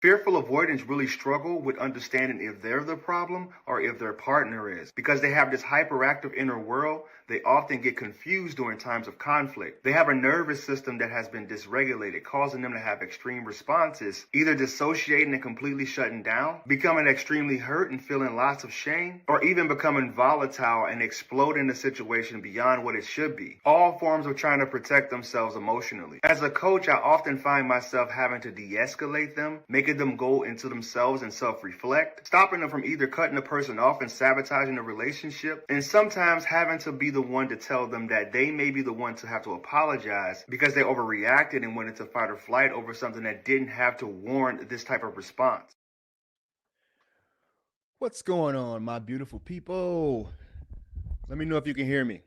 Fearful avoidants really struggle with understanding if they're the problem or if their partner is. Because they have this hyperactive inner world, they often get confused during times of conflict. They have a nervous system that has been dysregulated, causing them to have extreme responses, either dissociating and completely shutting down, becoming extremely hurt and feeling lots of shame, or even becoming volatile and exploding the situation beyond what it should be. All forms of trying to protect themselves emotionally. As a coach, I often find myself having to de-escalate them, making them go into themselves and self-reflect, stopping them from either cutting the person off and sabotaging the relationship, and sometimes having to be the one to tell them that they may be the one to have to apologize because they overreacted and went into fight or flight over something that didn't have to warrant this type of response. What's going on, my beautiful people? Let me know if you can hear me.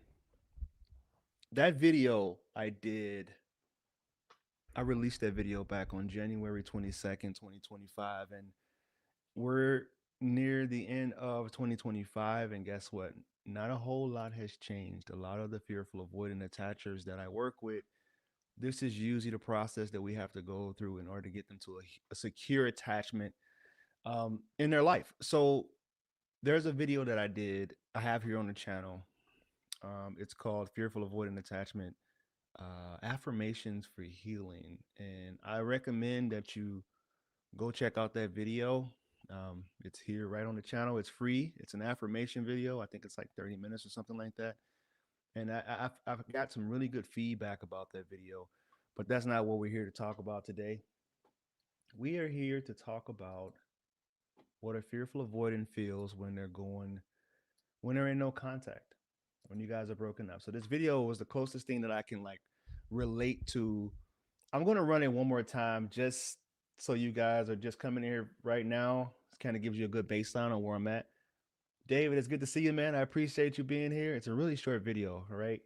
That video I released that video back on January 22nd, 2025, and we're near the end of 2025. And guess what? Not a whole lot has changed. A lot of the fearful avoidant attachers that I work with, this is usually the process that we have to go through in order to get them to a secure attachment in their life. So there's a video that I have here on the channel. It's called Fearful Avoidant Attachment Affirmations for Healing. And I recommend that you go check out that video. It's here right on the channel. It's free. It's an affirmation video. I think it's like 30 minutes or something like that. And I've got some really good feedback about that video. But that's not what we're here to talk about today. We are here to talk about what a fearful avoidant feels when they're in no contact, when you guys are broken up. So this video was the closest thing that I can like relate to. I'm going to run it one more time just so you guys are just coming here right now. It kind of gives you a good baseline on where I'm at. David, it's good to see you, man. I appreciate you being here. It's a really short video, all right?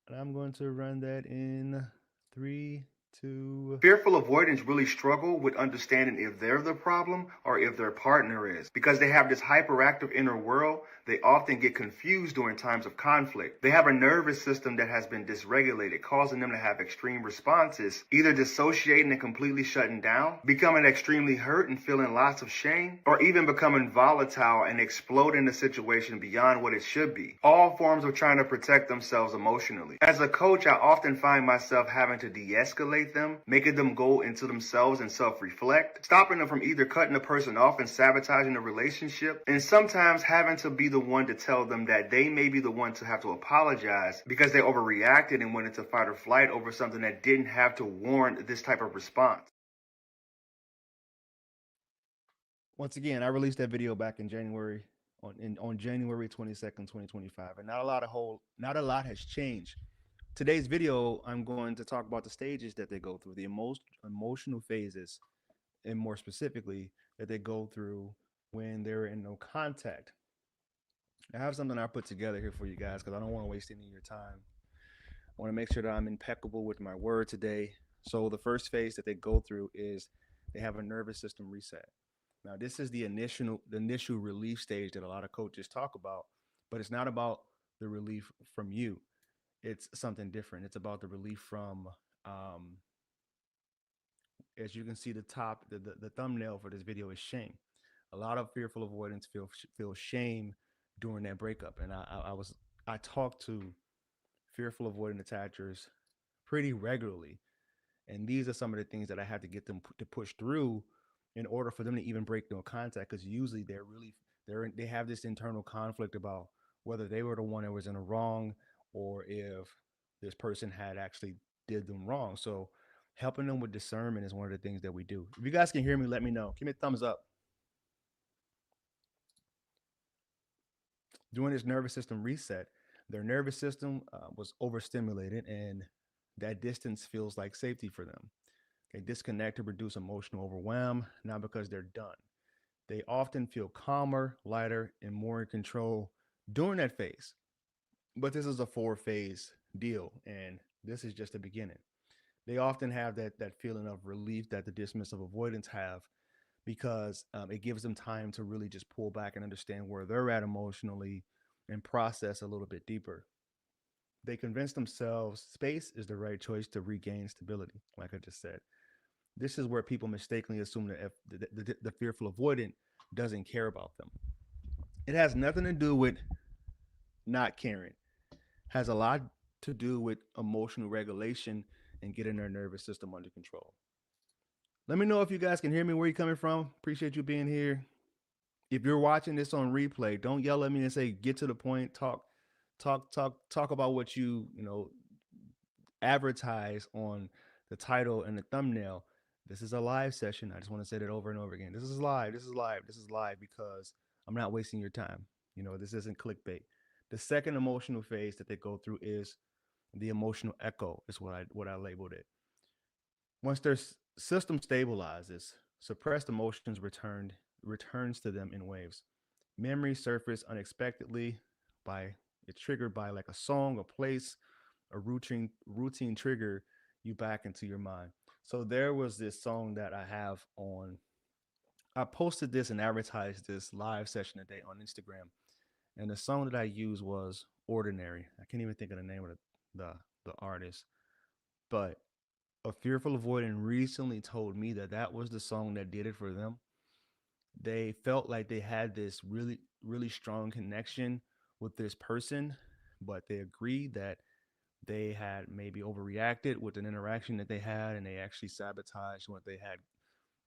And I'm going to run that in three, two. Fearful avoidants really struggle with understanding if they're the problem or if their partner is. Because they have this hyperactive inner world, they often get confused during times of conflict. They have a nervous system that has been dysregulated, causing them to have extreme responses, either dissociating and completely shutting down, becoming extremely hurt and feeling lots of shame, or even becoming volatile and exploding the situation beyond what it should be. All forms of trying to protect themselves emotionally. As a coach, I often find myself having to de-escalate them, making them go into themselves and self-reflect, stopping them from either cutting the person off and sabotaging the relationship, and sometimes having to be the one to tell them that they may be the one to have to apologize because they overreacted and went into fight or flight over something that didn't have to warrant this type of response. Once again, I released that video back in January on January 22nd, 2025, and not a lot has changed. Today's video, I'm going to talk about the stages that they go through, the most emotional phases, and more specifically, that they go through when they're in no contact. I have something I put together here for you guys because I don't want to waste any of your time. I want to make sure that I'm impeccable with my word today. So the first phase that they go through is they have a nervous system reset. Now, this is the initial relief stage that a lot of coaches talk about, but it's not about the relief from you. It's something different. It's about the relief from, um, as you can see, the thumbnail for this video is shame. A lot of fearful avoidance feel shame during that breakup, and I talk to fearful avoidant attachers pretty regularly, and these are some of the things that I had to get them to push through in order for them to even break no contact. Because usually they have this internal conflict about whether they were the one that was in the wrong or if this person had actually did them wrong. So helping them with discernment is one of the things that we do. If you guys can hear me, let me know. Give me a thumbs up. During this nervous system reset, their nervous system was overstimulated, and that distance feels like safety for them. They disconnect to reduce emotional overwhelm, not because they're done. They often feel calmer, lighter, and more in control during that phase. But this is a four-phase deal, and this is just the beginning. They often have that feeling of relief that the dismissive avoidants have because it gives them time to really just pull back and understand where they're at emotionally and process a little bit deeper. They convince themselves space is the right choice to regain stability, like I just said. This is where people mistakenly assume that the fearful avoidant doesn't care about them. It has nothing to do with not caring. It has a lot to do with emotional regulation and getting their nervous system under control. Let me know if you guys can hear me, where you're coming from. Appreciate you being here. If you're watching this on replay, don't yell at me and say, get to the point, talk about what you advertise on the title and the thumbnail. This is a live session. I just want to say that over and over again. This is live. This is live. This is live because I'm not wasting your time. This isn't clickbait. The second emotional phase that they go through is the emotional echo, is what I labeled it. Once their system stabilizes, suppressed emotions returns to them in waves. Memories surface unexpectedly by it's triggered by like a song, a place, a routine trigger you back into your mind. So there was this song that I have on. I posted this and advertised this live session today on Instagram, and the song that I used was "Ordinary." I can't even think of the name of the the artist, but a fearful avoidant recently told me that that was the song that did it for them. They felt like they had this really strong connection with this person, but they agreed that they had maybe overreacted with an interaction that they had, and they actually sabotaged what they had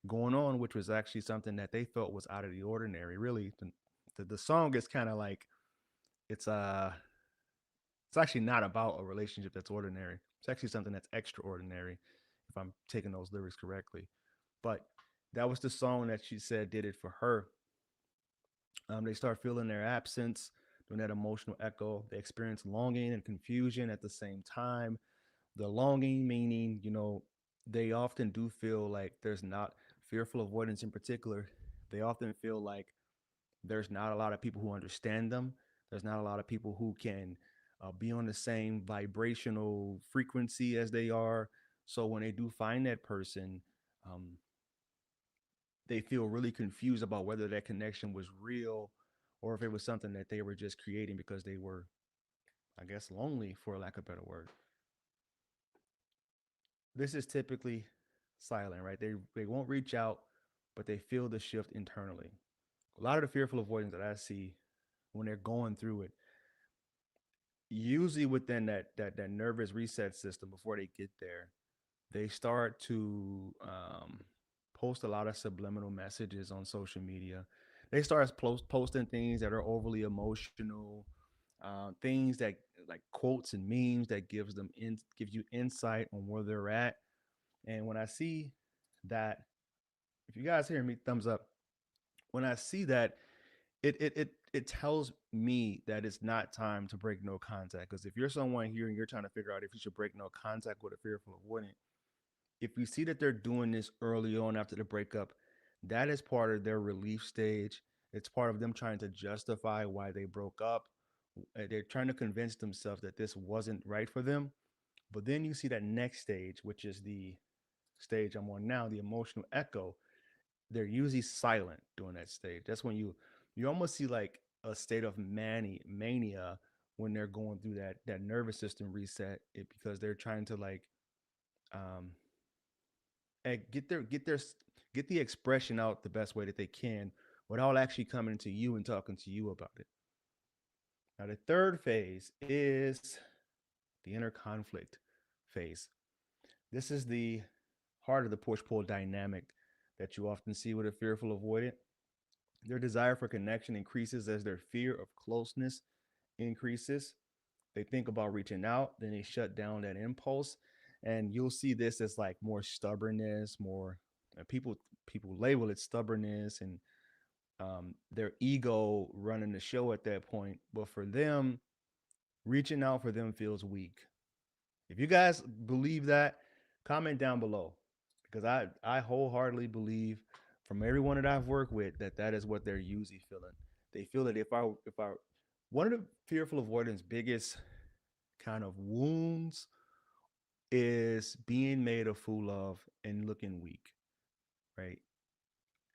going on, which was actually something that they felt was out of the ordinary. Really, the song is kind of like it's it's actually not about a relationship that's ordinary. It's actually something that's extraordinary, if I'm taking those lyrics correctly. But that was the song that she said did it for her. They start feeling their absence, doing that emotional echo. They experience longing and confusion at the same time. The longing meaning, they often do feel like there's not fearful avoidance in particular. They often feel like there's not a lot of people who understand them. There's not a lot of people who can be on the same vibrational frequency as they are. So when they do find that person, um, they feel really confused about whether that connection was real or if it was something that they were just creating because they were, I guess, lonely, for lack of a better word. This is typically silent, right? They won't reach out, but they feel the shift internally. A lot of the fearful avoidance that I see when they're going through it, usually within that nervous reset system before they get there, they start to post a lot of subliminal messages on social media. They start posting things that are overly emotional, things that like quotes and memes that gives you insight on where they're at. And when I see that, if you guys hear me, thumbs up. When I see that, it tells me that it's not time to break no contact. Because if you're someone here and you're trying to figure out if you should break no contact with a fearful avoidant, if you see that they're doing this early on after the breakup, that is part of their relief stage. It's part of them trying to justify why they broke up. They're trying to convince themselves that this wasn't right for them. But then you see that next stage, which is the stage I'm on now, the emotional echo. They're usually silent during that stage. That's when you almost see like a state of mania when they're going through that nervous system reset. Because they're trying to like um, get the expression out the best way that they can without actually coming to you and talking to you about it. Now the third phase is the inner conflict phase. This is the heart of the push pull dynamic that you often see with a fearful avoidant. Their desire for connection increases as their fear of closeness increases. They think about reaching out, then they shut down that impulse. And you'll see this as like more stubbornness, more people label it stubbornness and their ego running the show at that point. But for them, reaching out for them feels weak. If you guys believe that, comment down below because I wholeheartedly believe from everyone that I've worked with that that is what they're usually feeling. They feel that if I one of the fearful avoidance biggest kind of wounds is being made a fool of and looking weak, right?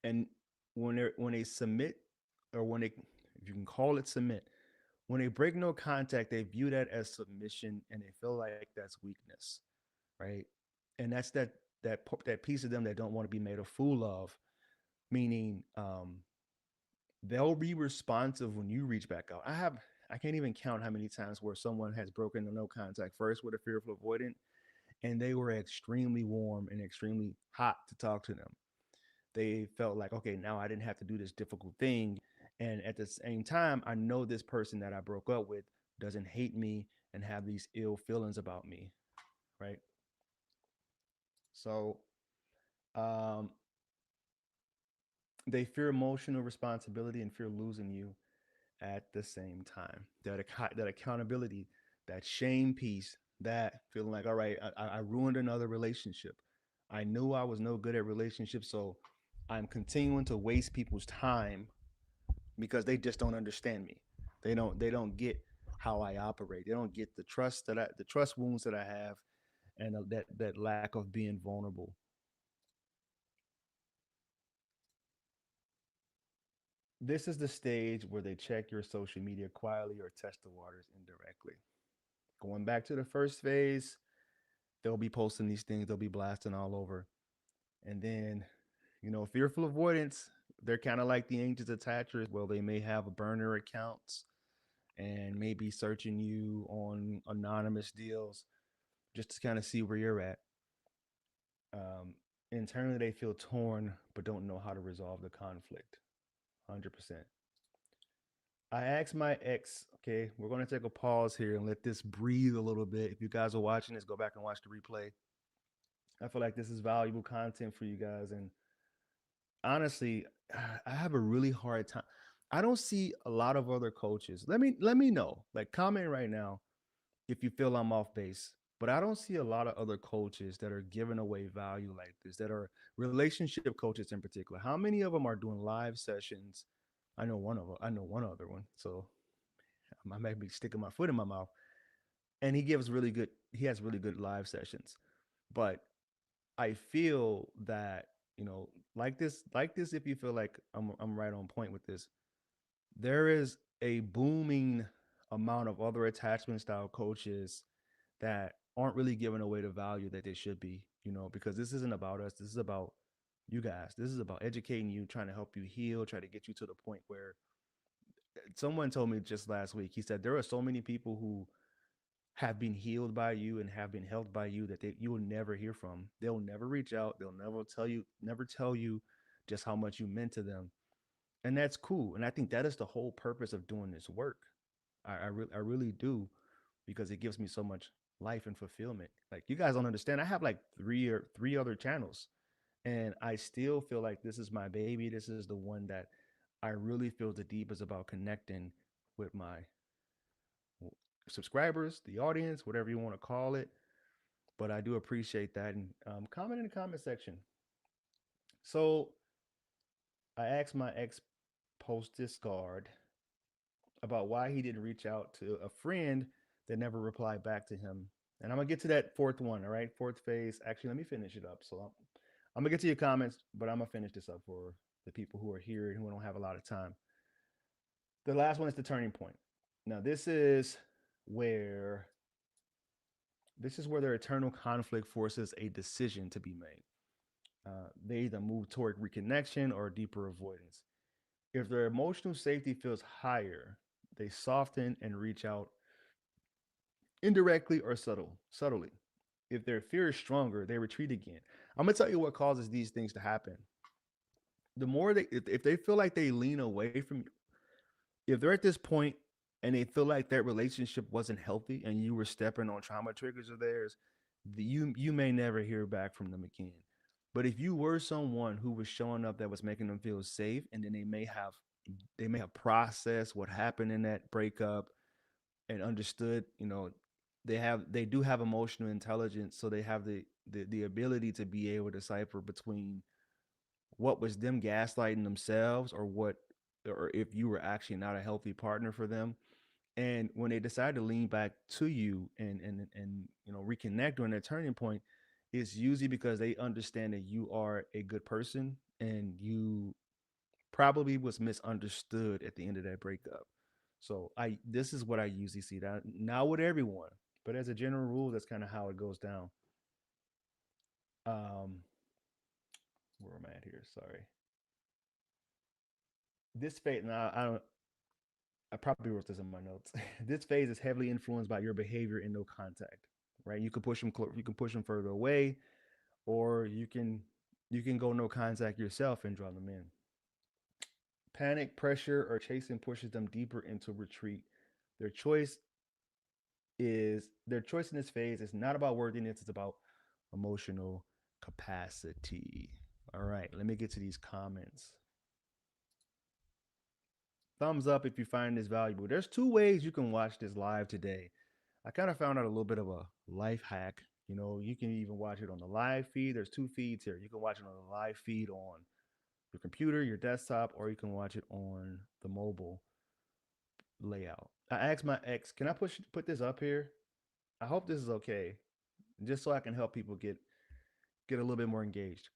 And when they submit or when they if you can call it submit, when they break no contact, they view that as submission and they feel like that's weakness, right? And that's that that piece of them that don't want to be made a fool of, meaning they'll be responsive when you reach back out. I can't even count how many times where someone has broken the no contact first with a fearful avoidant, and they were extremely warm and extremely hot to talk to them. They felt like, okay, now I didn't have to do this difficult thing. And at the same time, I know this person that I broke up with doesn't hate me and have these ill feelings about me, right? So um, they fear emotional responsibility and fear losing you at the same time. That accountability, that shame piece, that feeling like, all right, I ruined another relationship. I knew I was no good at relationships, so I'm continuing to waste people's time because they just don't understand me. They don't get how I operate. They don't get the trust wounds that I have, and that lack of being vulnerable. This is the stage where they check your social media quietly or test the waters indirectly. Going back to the first phase, they'll be posting these things, they'll be blasting all over. And then, fearful avoidance, they're kind of like the anxious attachers. Well, they may have a burner accounts and maybe searching you on anonymous deals just to kind of see where you're at. Um, Internally, they feel torn but don't know how to resolve the conflict. 100%. I asked my ex, okay, we're going to take a pause here and let this breathe a little bit. If you guys are watching this, go back and watch the replay. I feel like this is valuable content for you guys. And honestly, I have a really hard time. I don't see a lot of other coaches. Let me know. Like, comment right now if you feel I'm off base. But I don't see a lot of other coaches that are giving away value like this, that are relationship coaches in particular. How many of them are doing live sessions? I know one of them. I know one other one. So I might be sticking my foot in my mouth. And he has really good live sessions. But I feel that, like this, if you feel like I'm right on point with this, there is a booming amount of other attachment style coaches that aren't really giving away the value that they should be, because this isn't about us. This is about you guys. This is about educating you, trying to help you heal, try to get you to the point where someone told me just last week, he said, there are so many people who have been healed by you and have been helped by you that you will never hear from. They'll never reach out. They'll never tell you just how much you meant to them. And that's cool. And I think that is the whole purpose of doing this work. I really do, because it gives me so much life and fulfillment. Like, you guys don't understand. I have like three other channels, and I still feel like this is my baby. This is the one that I really feel the deepest about connecting with my subscribers, the audience, whatever you want to call it. But I do appreciate that. And comment in the comment section. So I asked my ex post discard about why he didn't reach out to a friend that never replied back to him. And I'm gonna get to that fourth one. All right, fourth phase. Actually, let me finish it up. So I'm gonna get to your comments, but I'm gonna finish this up for the people who are here and who don't have a lot of time. The last one is the turning point. Now, where this is where their eternal conflict forces a decision to be made. They either move toward reconnection or deeper avoidance. If their emotional safety feels higher, they soften and reach out indirectly or subtly. If their fear is stronger, they retreat again. I'm gonna tell you what causes these things to happen. The more if they feel like they lean away from you, if they're at this point and they feel like that relationship wasn't healthy and you were stepping on trauma triggers of theirs, you may never hear back from them again. But if you were someone who was showing up that was making them feel safe, and then they may have processed what happened in that breakup and understood, they do have emotional intelligence, so they have the ability to be able to decipher between what was them gaslighting themselves, or if you were actually not a healthy partner for them. And when they decide to lean back to you and reconnect during their turning point, it's usually because they understand that you are a good person, and you probably was misunderstood at the end of that breakup. So I this is what I usually see. That not with everyone, but as a general rule, that's kind of how it goes down. Um, where am I at here? Sorry. This phase, now I don't. I probably wrote this in my notes. This phase is heavily influenced by your behavior in no contact. Right? You can push them. You can push them further away, or you can go no contact yourself and draw them in. Panic, pressure, or chasing pushes them deeper into retreat. Their choice their choice in this phase is not about worthiness, it's about emotional capacity. All right, let me get to these comments. Thumbs up if you find this valuable. There's two ways you can watch this live today. I kind of found out a little bit of a life hack. You can even watch it on the live feed. There's two feeds here. You can watch it on the live feed on your computer, your desktop, or you can watch it on the mobile layout. I asked my ex, can I put this up here? I hope this is okay, just so I can help people get a little bit more engaged.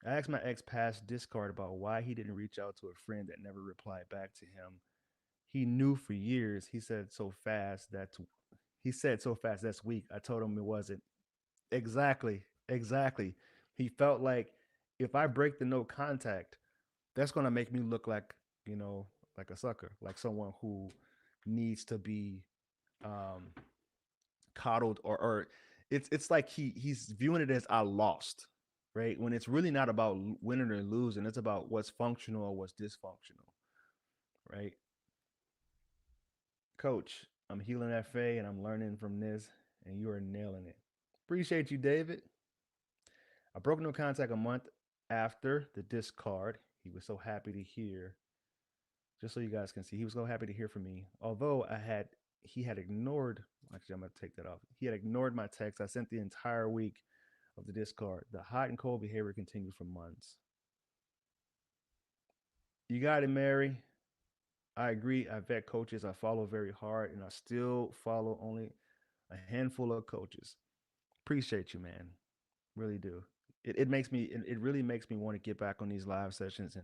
I asked my ex past Discord about why he didn't reach out to a friend that never replied back to him. He knew for years. He said so fast that's weak. I told him it wasn't. Exactly. Exactly. He felt like if I break the no contact, that's gonna make me look you know, like a sucker, like someone who needs to be um coddled, or it's like he's viewing it as I lost, right? When it's really not about winning or losing, it's about what's functional or what's dysfunctional, right? Coach, I'm healing FA and I'm learning from this, and you are nailing it. Appreciate you, David. I broke no contact a month after the discard. He was so happy to hear. Just so you guys can see, he was so happy to hear from me. Although he had ignored. Actually, I'm gonna take that off. He had ignored my text. I sent the entire week of the discard. The hot and cold behavior continued for months. You got it, Mary. I agree. I vet coaches. I follow very hard, and I still follow only a handful of coaches. Appreciate you, man. Really do. It really makes me want to get back on these live sessions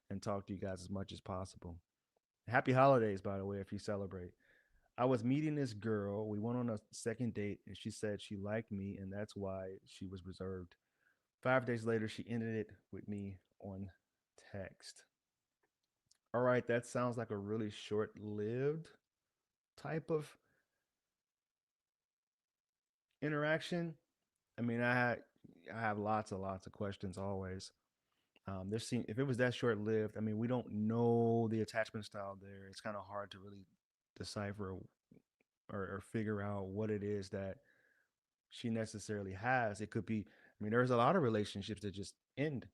and talk to you guys as much as possible. Happy holidays, by the way, if you celebrate. I was meeting this girl. We went on a second date, and she said she liked me, and that's why she was reserved. 5 days later, she ended it with me on text. All right, that sounds like a really short lived type of interaction. I mean, I have lots of questions always. If it was that short lived, I mean, we don't know the attachment style there. It's kind of hard to really decipher or figure out what it is that she necessarily has. It could be, I mean, there's a lot of relationships that just end.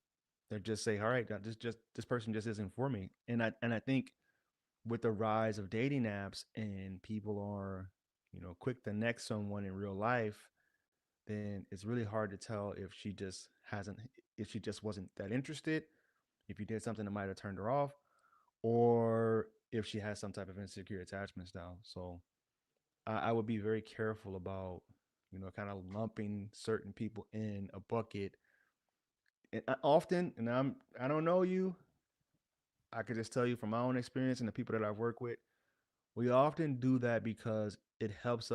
They just say, all right, this person just isn't for me. And I think with the rise of dating apps and people are, quick to next someone in real life, then it's really hard to tell if she just wasn't that interested, if you did something that might have turned her off, or if she has some type of insecure attachment style. So I would be very careful about, kind of lumping certain people in a bucket. And often, and I don't know you, I could just tell you from my own experience and the people that I've worked with, we often do that because it helps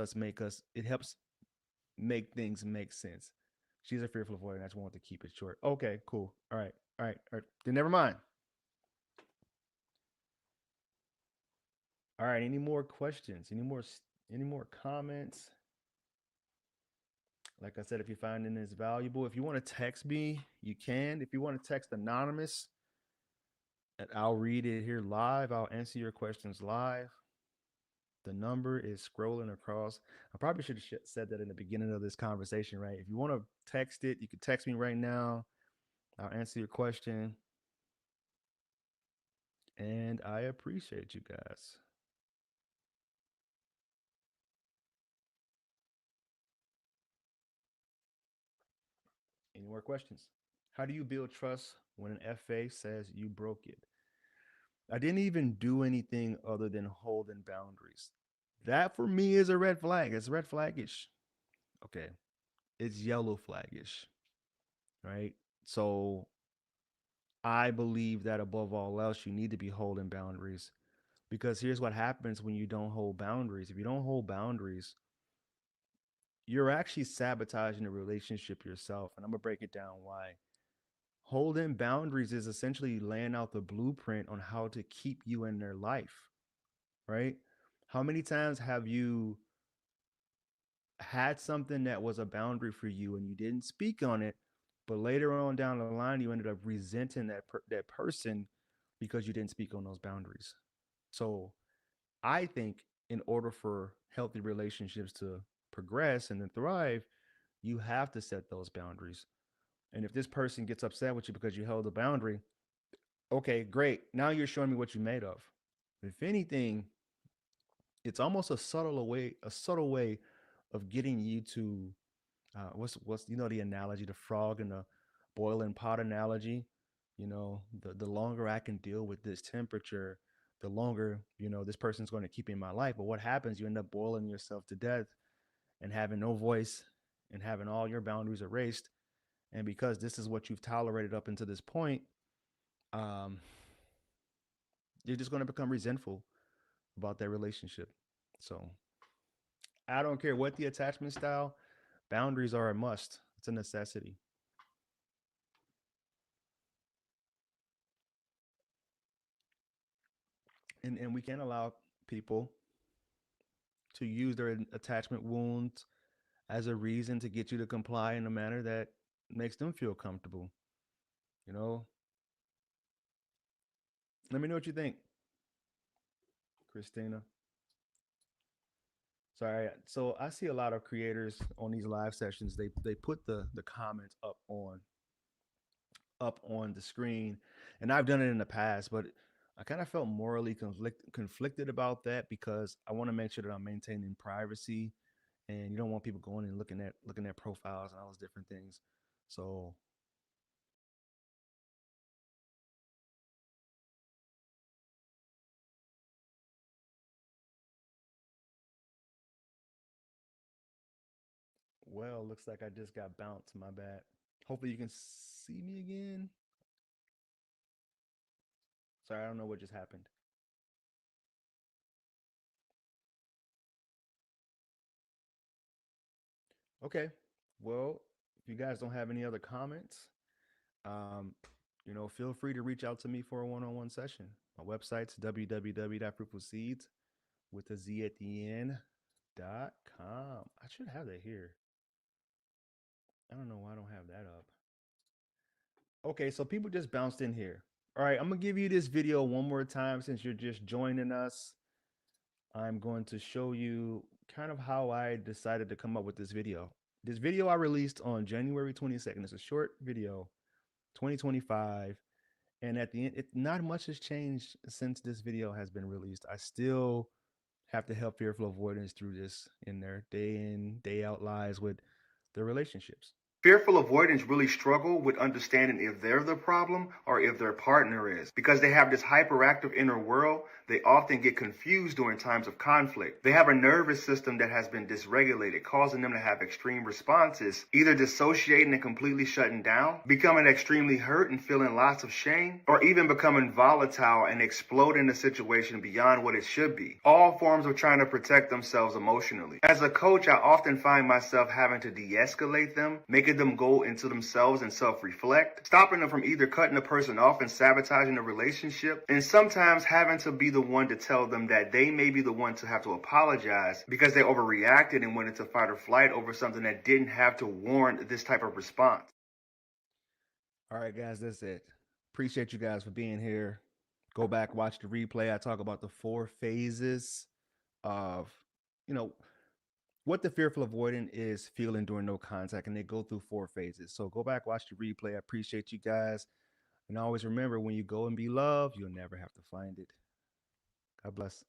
make things make sense. She's a fearful avoider, and I just wanted to keep it short. Okay, cool. All right, all right, all right. Then never mind. All right. Any more questions? Any more comments? Like I said, if you find this valuable, if you want to text me, you can. If you want to text anonymous, and I'll read it here live. I'll answer your questions live. The number is scrolling across. I probably should have said that in the beginning of this conversation, right? If you want to text it, you can text me right now. I'll answer your question. And I appreciate you guys. Any more questions? How do you build trust when an FA says you broke it? I didn't even do anything other than holding boundaries. That for me is a red flag. It's red flaggish. Okay. It's yellow flaggish, right? So I believe that above all else, you need to be holding boundaries, because here's what happens when you don't hold boundaries. If you don't hold boundaries, you're actually sabotaging the relationship yourself. And I'm going to break it down why. Holding boundaries is essentially laying out the blueprint on how to keep you in their life, right? How many times have you had something that was a boundary for you and you didn't speak on it, but later on down the line you ended up resenting that person because you didn't speak on those boundaries. So I think in order for healthy relationships to progress and then thrive, you have to set those boundaries. And if this person gets upset with you because you held a boundary, okay, great. Now you're showing me what you're made of. If anything, it's almost a subtle way of getting you to what's the analogy, the frog in the boiling pot analogy. The longer I can deal with this temperature, the longer this person's going to keep in my life. But what happens? You end up boiling yourself to death and having no voice and having all your boundaries erased. And because this is what you've tolerated up until this point, um, you're just going to become resentful about that relationship. So I don't care what the attachment style, boundaries are a must. It's a necessity. And we can't allow people to use their attachment wounds as a reason to get you to comply in a manner that makes them feel comfortable. You know, let me know what you think, Christina. Sorry. So I see a lot of creators on these live sessions. They put the comments up on the screen, and I've done it in the past, but I kind of felt morally conflicted about that because I want to make sure that I'm maintaining privacy, and you don't want people going and looking at profiles and all those different things. So, well, looks like I just got bounced. My bad. Hopefully, you can see me again. Sorry, I don't know what just happened. Okay. Well, if you guys don't have any other comments, um, feel free to reach out to me for a one-on-one session. My website's www.fruitfulseeds with a Z at the end.com. I should have that here. I don't know why I don't have that up. Okay, so people just bounced in here. All right, I'm gonna give you this video one more time since you're just joining us. I'm going to show you kind of how I decided to come up with this video. This video I released on January 22nd. It's a short video, 2025. And at the end, not much has changed since this video has been released. I still have to help fearful avoidance through this in their day in, day out lives with their relationships. Fearful avoidants really struggle with understanding if they're the problem or if their partner is. Because they have this hyperactive inner world, they often get confused during times of conflict. They have a nervous system that has been dysregulated, causing them to have extreme responses, either dissociating and completely shutting down, becoming extremely hurt and feeling lots of shame, or even becoming volatile and exploding the situation beyond what it should be. All forms of trying to protect themselves emotionally. As a coach, I often find myself having to de-escalate them, making them go into themselves and self-reflect, stopping them from either cutting the person off and sabotaging the relationship, and sometimes having to be the one to tell them that they may be the one to have to apologize because they overreacted and went into fight or flight over something that didn't have to warrant this type of response. All right, guys, that's it. Appreciate you guys for being here. Go back, watch the replay. I talk about the four phases of, you know, what the fearful avoidant is feeling during no contact, and they go through four phases. So go back, watch the replay. I appreciate you guys. And always remember, when you go and be loved, you'll never have to find it. God bless.